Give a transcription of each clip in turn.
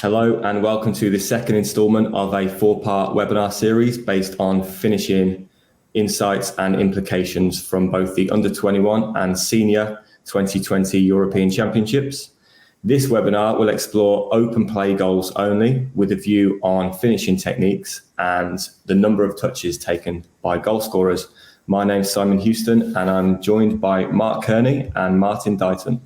Hello and welcome to the second instalment of a 4-part webinar series based on finishing insights and implications from both the Under-21 and Senior 2020 European Championships. This webinar will explore open play goals only with a view on finishing techniques and the number of touches taken by goal scorers. My name's Simon Houston and I'm joined by Mark Kearney and Martin Dighton.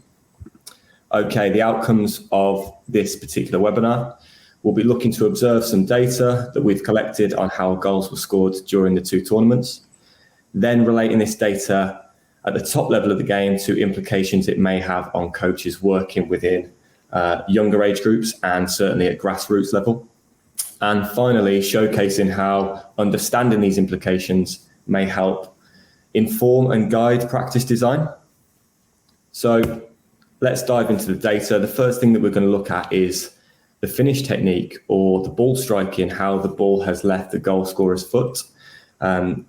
Okay, the outcomes of this particular webinar, we'll be looking to observe some data that we've collected on how goals were scored during the two tournaments, then relating this data at the top level of the game to implications it may have on coaches working within younger age groups and certainly at grassroots level. And finally, showcasing how understanding these implications may help inform and guide practice design. So let's dive into the data. The first thing that we're going to look at is the finish technique or the ball striking, how the ball has left the goal scorer's foot.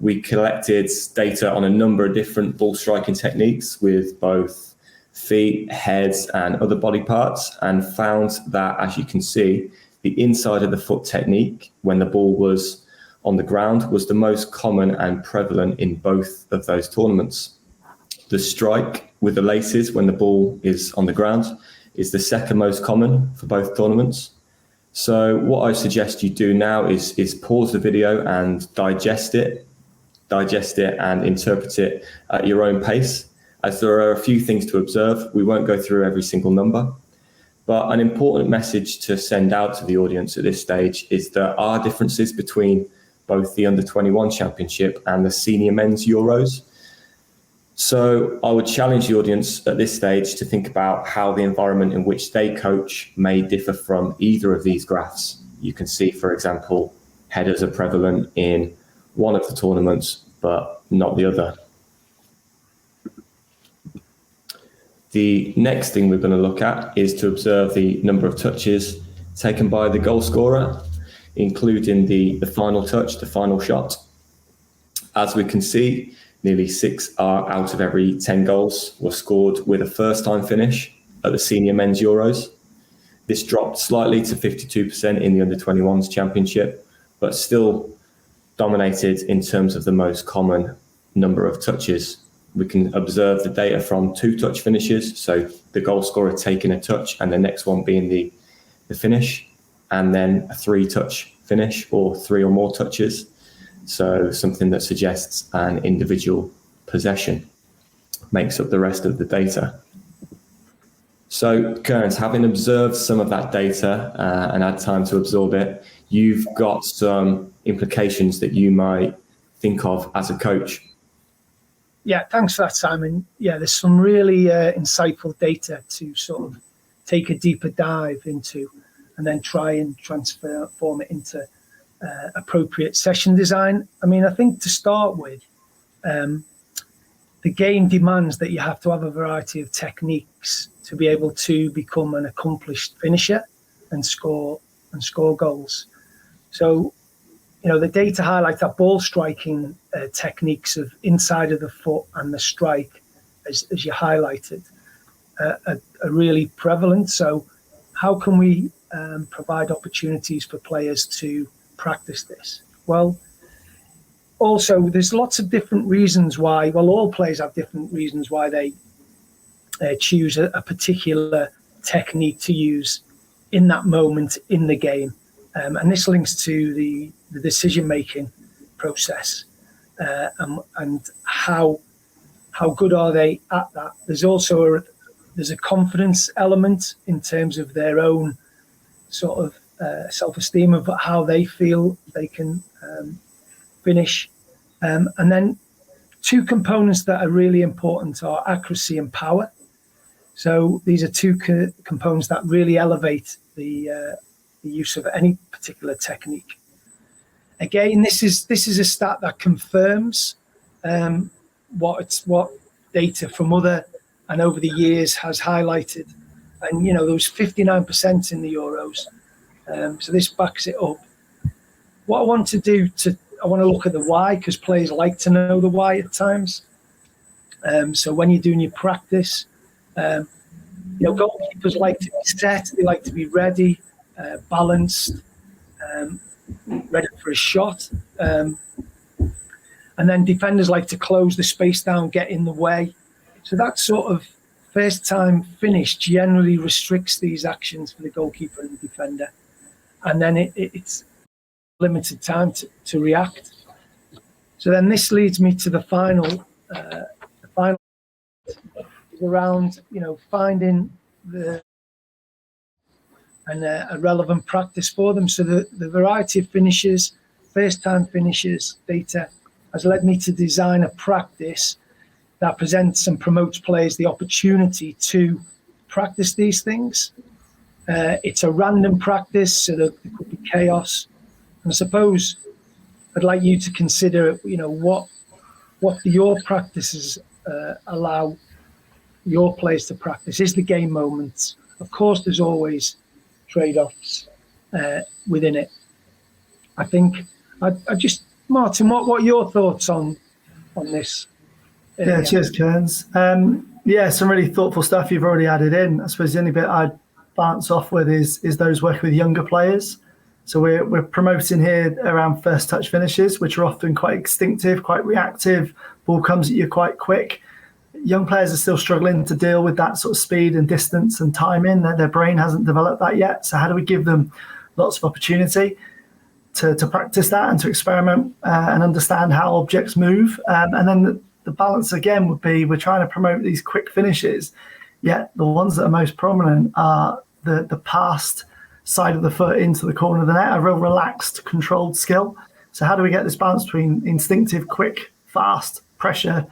We collected data on a number of different ball striking techniques with both feet, heads and other body parts, and found that, as you can see, the inside of the foot technique when the ball was on the ground was the most common and prevalent in both of those tournaments. The strike with the laces when the ball is on the ground is the second most common for both tournaments. So what I suggest you do now is pause the video and digest it and interpret it at your own pace, as there are a few things to observe. We won't go through every single number, but an important message to send out to the audience at this stage is there are differences between both the Under-21 Championship and the Senior Men's Euros. So I would challenge the audience at this stage to think about how the environment in which they coach may differ from either of these graphs. You can see, for example, headers are prevalent in one of the tournaments, but not the other. The next thing we're going to look at is to observe the number of touches taken by the goal scorer, including the final touch, the final shot. As we can see, nearly 6 out of every 10 goals were scored with a first-time finish at the Senior Men's Euros. This dropped slightly to 52% in the Under-21s Championship, but still dominated in terms of the most common number of touches. We can observe the data from 2-touch finishes, so the goal scorer taking a touch and the next one being the finish, and then a 3-touch finish or 3 or more touches. So something that suggests an individual possession makes up the rest of the data. So, Kearns, having observed some of that data and had time to absorb it, you've got some implications that you might think of as a coach. Yeah, thanks for that, Simon. Yeah, there's some really insightful data to sort of take a deeper dive into and then try and transform it into appropriate session design. I mean, I think to start with, the game demands that you have to have a variety of techniques to be able to become an accomplished finisher and score goals. So, you know, the data highlight that ball striking techniques of inside of the foot and the strike, as you highlighted, are really prevalent. So how can we provide opportunities for players to practice this? Well, also there's lots of different reasons why, all players have different reasons why they choose a particular technique to use in that moment in the game. And this links to the decision-making process and how good are they at that. There's also there's a confidence element in terms of their own sort of self-esteem of how they feel they can finish. And then two components that are really important are accuracy and power. So these are two components that really elevate the use of any particular technique. Again, this is a stat that confirms what data from other and over the years has highlighted. And, you know, there was 59% in the Euros. So this backs it up. What I want to do I want to look at the why, because players like to know the why at times. So when you're doing your practice, goalkeepers like to be set, they like to be ready. balanced, ready for a shot. And then defenders like to close the space down, get in the way. So that sort of first time finish generally restricts these actions for the goalkeeper and the defender. And then it's limited time to react. So then this leads me to the final around, finding a relevant practice for them. So the variety of finishes, first time finishes data has led me to design a practice that presents and promotes players the opportunity to practice these things. It's a random practice, so there could be chaos. And I suppose I'd like you to consider, what do your practices allow your players to practice? Is the game moments? Of course, there's always trade-offs within it. I think I just, Martin, what are your thoughts on this? Yeah, cheers, Kearns. Some really thoughtful stuff you've already added in. I suppose the only bit I'd bounce off with is those working with younger players. So we're promoting here around first touch finishes, which are often quite instinctive, quite reactive. Ball comes at you quite quick. Young players are still struggling to deal with that sort of speed and distance and timing. Their brain hasn't developed that yet. So how do we give them lots of opportunity to practice that and to experiment and understand how objects move? And then the balance again would be we're trying to promote these quick finishes, yet the ones that are most prominent are the passed side of the foot into the corner of the net, a real relaxed, controlled skill. So how do we get this balance between instinctive, quick, fast pressure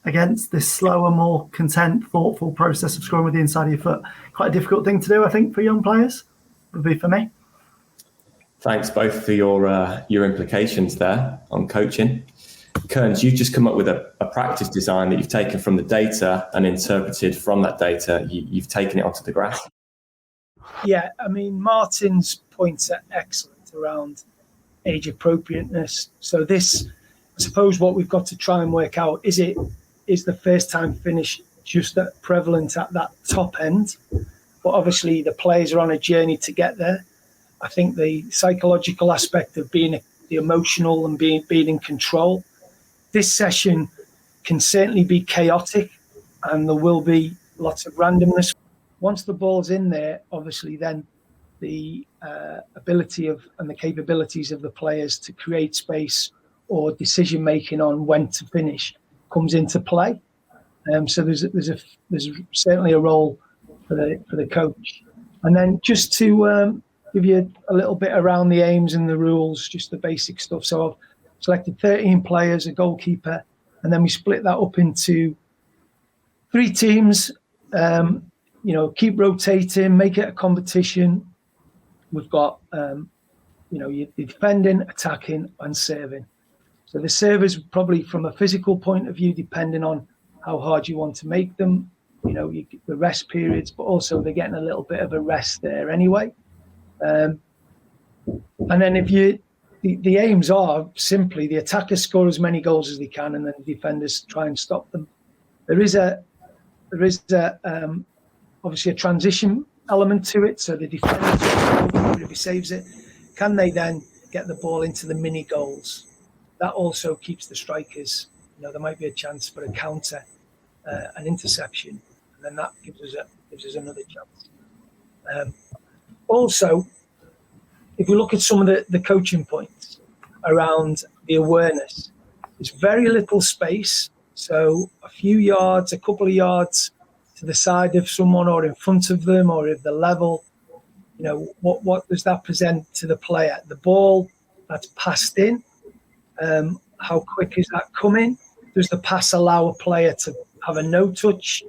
against this slower, more content, thoughtful process of scoring with the inside of your foot? Quite a difficult thing to do, I think, for young players, would be for me. Thanks both for your implications there on coaching. Kearns, you've just come up with a practice design that you've taken from the data and interpreted from that data. You've taken it onto the grass. Yeah, I mean, Martin's points are excellent around age appropriateness. So this, I suppose what we've got to try and work out, is the first time finish just that prevalent at that top end? But obviously the players are on a journey to get there. I think the psychological aspect of being the emotional and being in control. This session can certainly be chaotic and there will be lots of randomness. Once the ball's in there, obviously then the ability of and the capabilities of the players to create space or decision making on when to finish comes into play. So there's certainly a role for the coach. And then just to give you a little bit around the aims and the rules, just the basic stuff. So I've selected 13 players, a goalkeeper, and then we split that up into 3 teams. Keep rotating, make it a competition. We've got, you're defending, attacking, and serving. So the servers, probably from a physical point of view, depending on how hard you want to make them, you get the rest periods, but also they're getting a little bit of a rest there anyway. And then the aims are simply the attackers score as many goals as they can, and then the defenders try and stop them. There is obviously a transition element to it. So the defender, if he saves it, can they then get the ball into the mini goals? That also keeps the strikers. There might be a chance for a counter, an interception, and then that gives us another chance. Also, if we look at some of the coaching points around the awareness, there's very little space. So a few yards, a couple of yards to the side of someone or in front of them or at the level, what does that present to the player? The ball that's passed in, how quick is that coming? Does the pass allow a player to have a no-touch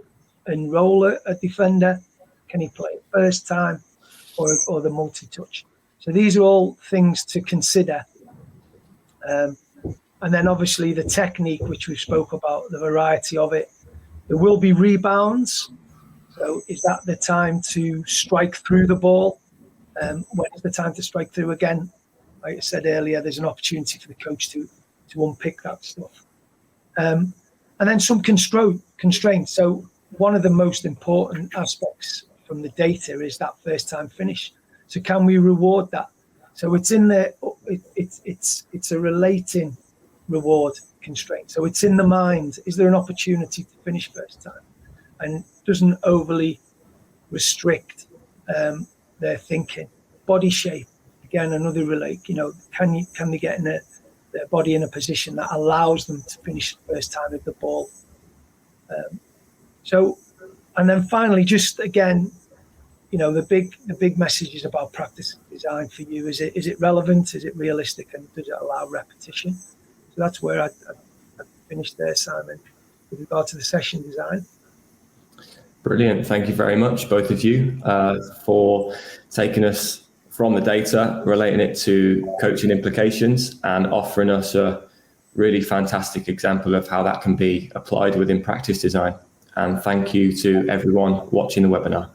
and roll a defender? Can he play it first time or the multi-touch? So these are all things to consider. And then obviously the technique, which we spoke about, the variety of it. There will be rebounds. So is that the time to strike through the ball? When is the time to strike through again? Like I said earlier, there's an opportunity for the coach to unpick that stuff. And then some constraints. So one of the most important aspects from the data is that first time finish. So can we reward that? So it's in there. It's a relating reward constraint. So it's in the mind. Is there an opportunity to finish first time? And doesn't overly restrict their thinking. Body shape, again, another relate. Can they get in their body in a position that allows them to finish the first time with the ball? And then finally, just again, the big message is about practice design for you. Is it relevant? Is it realistic? And does it allow repetition? So that's where I finished there, Simon, with regard to the session design. Brilliant. Thank you very much, both of you, for taking us from the data, relating it to coaching implications, and offering us a really fantastic example of how that can be applied within practice design. And thank you to everyone watching the webinar.